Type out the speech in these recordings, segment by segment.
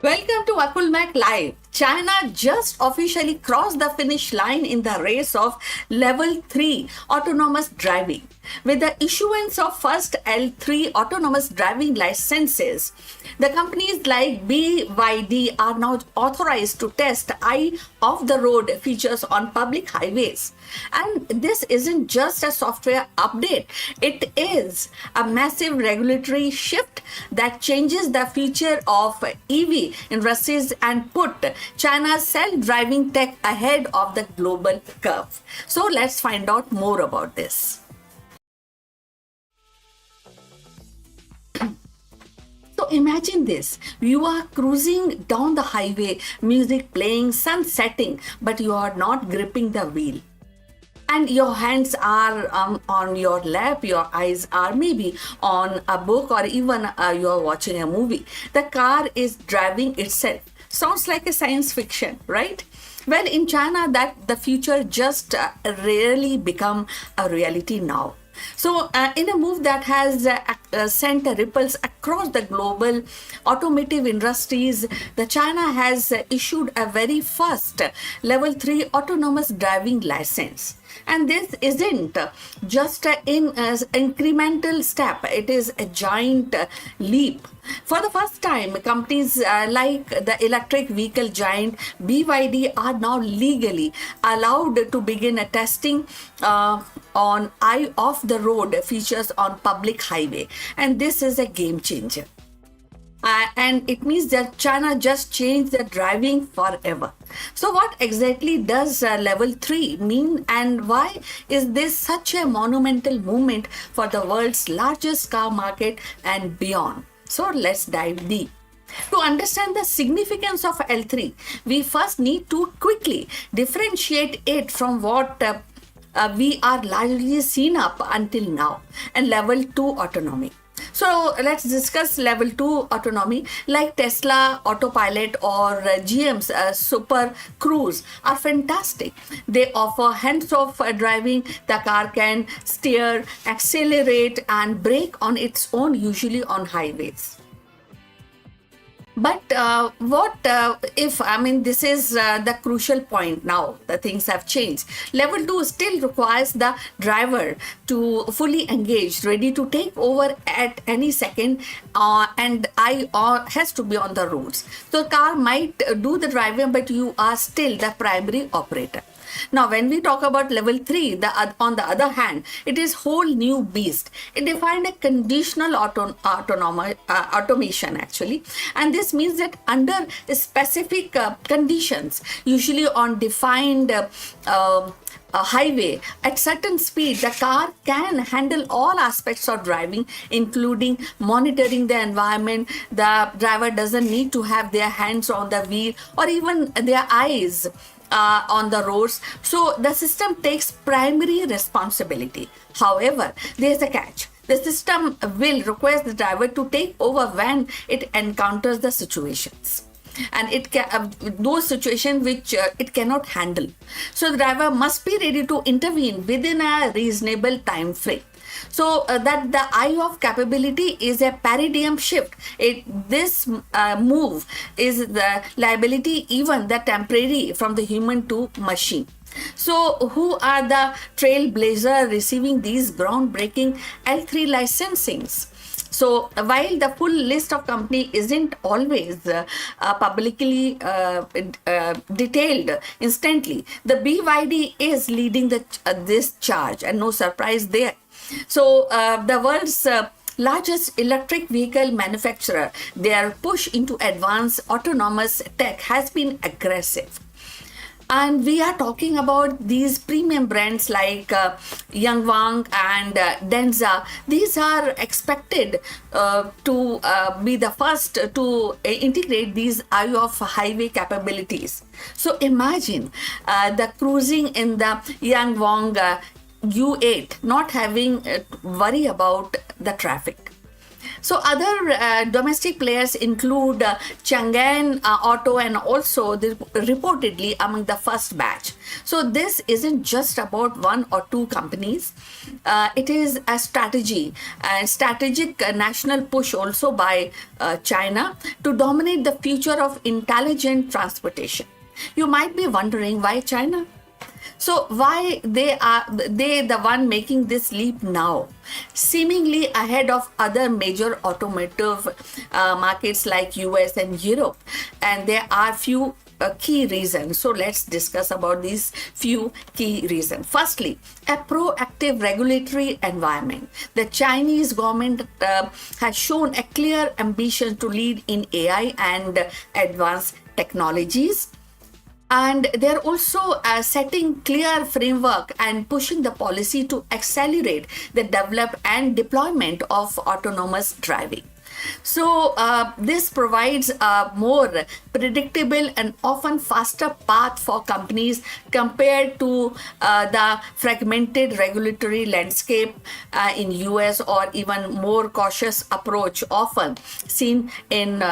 Welcome to Akulmach Live. China just officially crossed the finish line in the race of level 3 autonomous driving. With the issuance of first L3 autonomous driving licenses, the companies like BYD are now authorized to test eye off the road features on public highways. And this isn't just a software update, it is a massive regulatory shift that changes the future of EV industries and put China's self-driving tech ahead of the global curve. So let's find out more about this. So imagine this, you are cruising down the highway, music playing, sun setting, but you are not gripping the wheel. And your hands are on your lap, your eyes are maybe on a book, or even you are watching a movie. The car is driving itself. Sounds like a science fiction, right? Well, in China, that the future just rarely become a reality now. So, in a move that has sent ripples across the global automotive industries, the China has issued a very first level 3 autonomous driving license. And this isn't just an incremental step, it is a giant leap. For the first time, companies like the electric vehicle giant BYD are now legally allowed to begin a testing on eye off the road features on public highway. And this is a game changer. And it means that China just changed the driving forever. So what exactly does level 3 mean, and why is this such a monumental movement for the world's largest car market and beyond? So let's dive deep. To understand the significance of L3, we first need to quickly differentiate it from what we are largely seen up until now, and level 2 autonomy. So let's discuss level 2 autonomy. Like Tesla Autopilot or GM's Super Cruise are fantastic. They offer hands-off driving. The car can steer, accelerate, and brake on its own, usually on highways. But what if, this is the crucial point now, the things have changed. Level 2 still requires the driver to fully engage, ready to take over at any second, and eye has to be on the roads. So the car might do the driving, but you are still the primary operator. Now, when we talk about level 3, on the other hand, it is whole new beast. It defined a conditional automation actually, and this means that under specific conditions, usually on defined a highway at certain speed, the car can handle all aspects of driving, including monitoring the environment. The driver doesn't need to have their hands on the wheel or even their eyes on the roads. So the system takes primary responsibility. However, there's a catch. The system will request the driver to take over when it encounters the situations, and those situations which it cannot handle. So the driver must be ready to intervene within a reasonable time frame. So that the eye-off capability is a paradigm shift. This move is the liability, even the temporary, from the human to machine. So who are the trailblazers receiving these groundbreaking L3 licensings? So while the full list of company isn't always publicly detailed instantly, the BYD is leading this charge, and no surprise there. So the world's largest electric vehicle manufacturer, their push into advanced autonomous tech has been aggressive. And we are talking about these premium brands like Yangwang and Denza. These are expected to be the first to integrate these eye-off highway capabilities. So imagine the cruising in the Yangwang U8, not having worry about the traffic. So other domestic players include Chang'an Auto, and also reportedly among the first batch. So this isn't just about one or two companies. It is a strategy and strategic national push also by China to dominate the future of intelligent transportation. You might be wondering why China? So why they the one making this leap now, seemingly ahead of other major automotive markets like US and Europe? And there are few key reasons. So let's discuss about these few key reasons. Firstly, a proactive regulatory environment. The Chinese government has shown a clear ambition to lead in AI and advanced technologies. And they're also setting clear framework and pushing the policy to accelerate the development and deployment of autonomous driving. So this provides a more predictable and often faster path for companies compared to the fragmented regulatory landscape in US, or even more cautious approach often seen in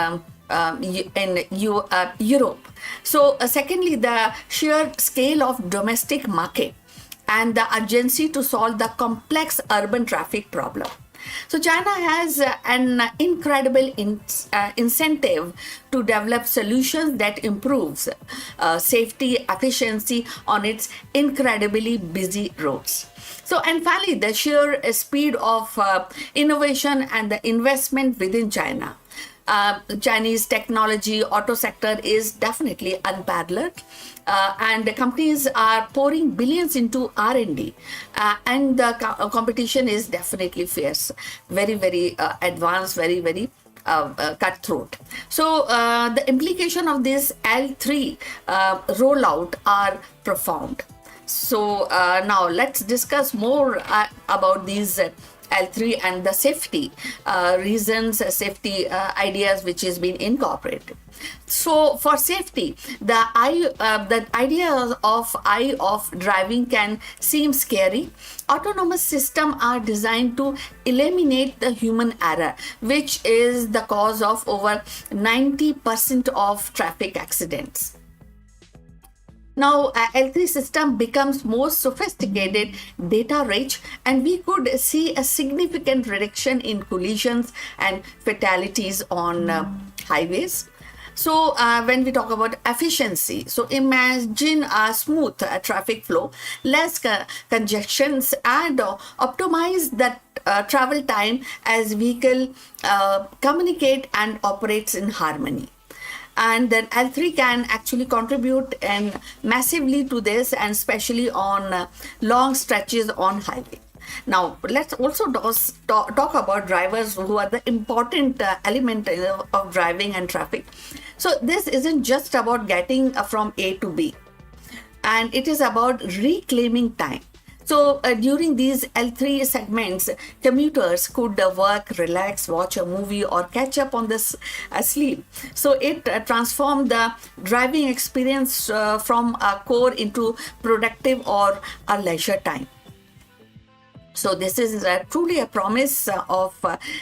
Europe. So secondly, the sheer scale of domestic market and the urgency to solve the complex urban traffic problem. So China has an incredible incentive to develop solutions that improves safety, efficiency on its incredibly busy roads. So, and finally, the sheer speed of innovation and the investment within China. Chinese technology auto sector is definitely unparalleled, and the companies are pouring billions into R&D, and the competition is definitely fierce, very, very advanced, very, very cutthroat. So the implication of this L3 rollout are profound. So now let's discuss more about these L3 and the safety reasons, safety ideas which is being incorporated. So for safety, the idea of eye off driving can seem scary. Autonomous systems are designed to eliminate the human error, which is the cause of over 90% of traffic accidents. Now, L3 system becomes more sophisticated, data rich, and we could see a significant reduction in collisions and fatalities on highways. So when we talk about efficiency, so imagine a smooth traffic flow, less congestions, and optimize that travel time as vehicle communicate and operates in harmony. And then L3 can actually contribute and massively to this, and especially on long stretches on highway. Now let's also talk about drivers, who are the important element of driving and traffic. So this isn't just about getting from A to B, and it is about reclaiming time. So during these L3 segments, commuters could work, relax, watch a movie, or catch up on this sleep. So it transformed the driving experience from a core into productive or a leisure time. So this is truly a promise of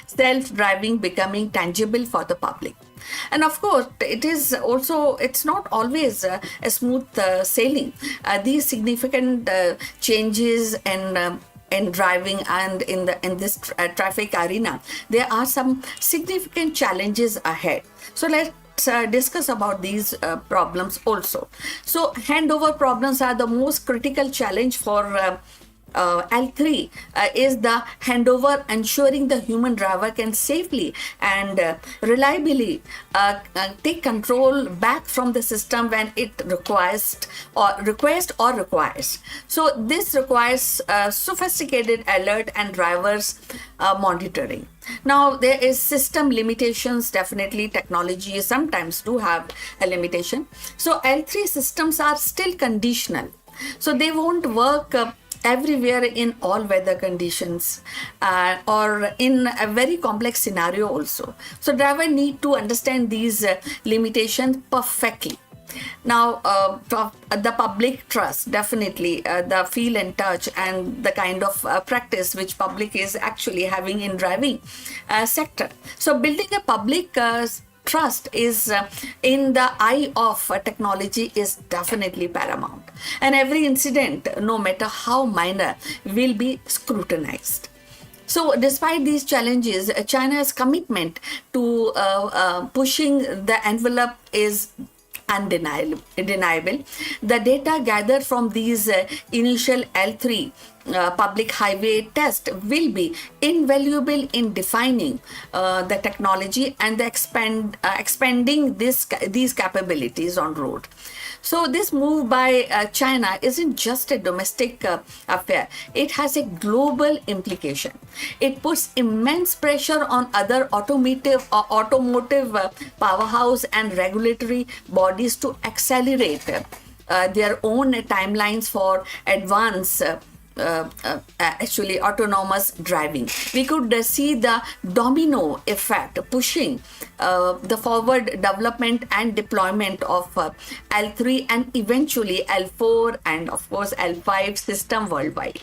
self-driving becoming tangible for the public. And of course, it's not always a smooth sailing. These significant changes in driving and in this traffic arena, there are some significant challenges ahead. So let's discuss about these problems also. So handover problems are the most critical challenge for L3 is the handover, ensuring the human driver can safely and reliably take control back from the system when it requires. So this requires sophisticated alert and drivers monitoring. Now there is system limitations. Definitely technology sometimes do have a limitation. So L3 systems are still conditional, so they won't work everywhere in all weather conditions or in a very complex scenario also. So driver need to understand these limitations perfectly. Now, the public trust, definitely the feel and touch and the kind of practice which public is actually having in driving sector. So building a public trust is in the eye of technology is definitely paramount, and every incident, no matter how minor, will be scrutinized. So, despite these challenges, China's commitment to pushing the envelope is undeniable. The data gathered from these initial L3 public highway test will be invaluable in defining the technology and the expanding these capabilities on road. So this move by China isn't just a domestic affair. It has a global implication. It puts immense pressure on other automotive powerhouse and regulatory bodies to accelerate their own timelines for advanced actually autonomous driving. We could see the domino effect pushing the forward development and deployment of L3 and eventually L4 and of course L5 system worldwide.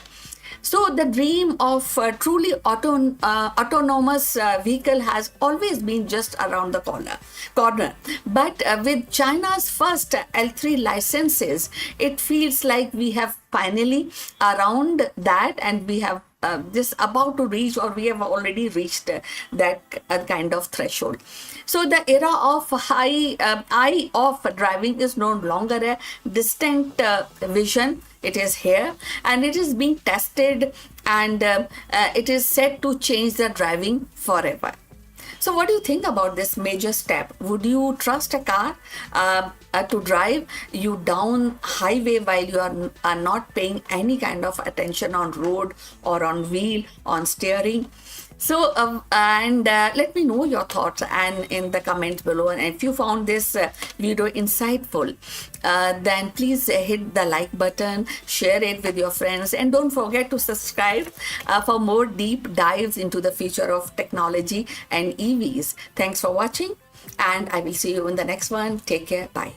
So the dream of truly autonomous vehicle has always been just around the corner. But with China's first L3 licenses, it feels like we have finally around that, and we have this about to reach, or we have already reached that kind of threshold. So the era of eye off driving is no longer a distant vision. It is here and it is being tested, and it is set to change the driving forever. So what do you think about this major step? Would you trust a car to drive you down highway while you are not paying any kind of attention on road or on wheel, on steering? So let me know your thoughts and in the comments below. And if you found this video insightful, then please hit the like button, share it with your friends, and don't forget to subscribe for more deep dives into the future of technology and EVs. Thanks for watching, and I will see you in the next one. Take care. Bye.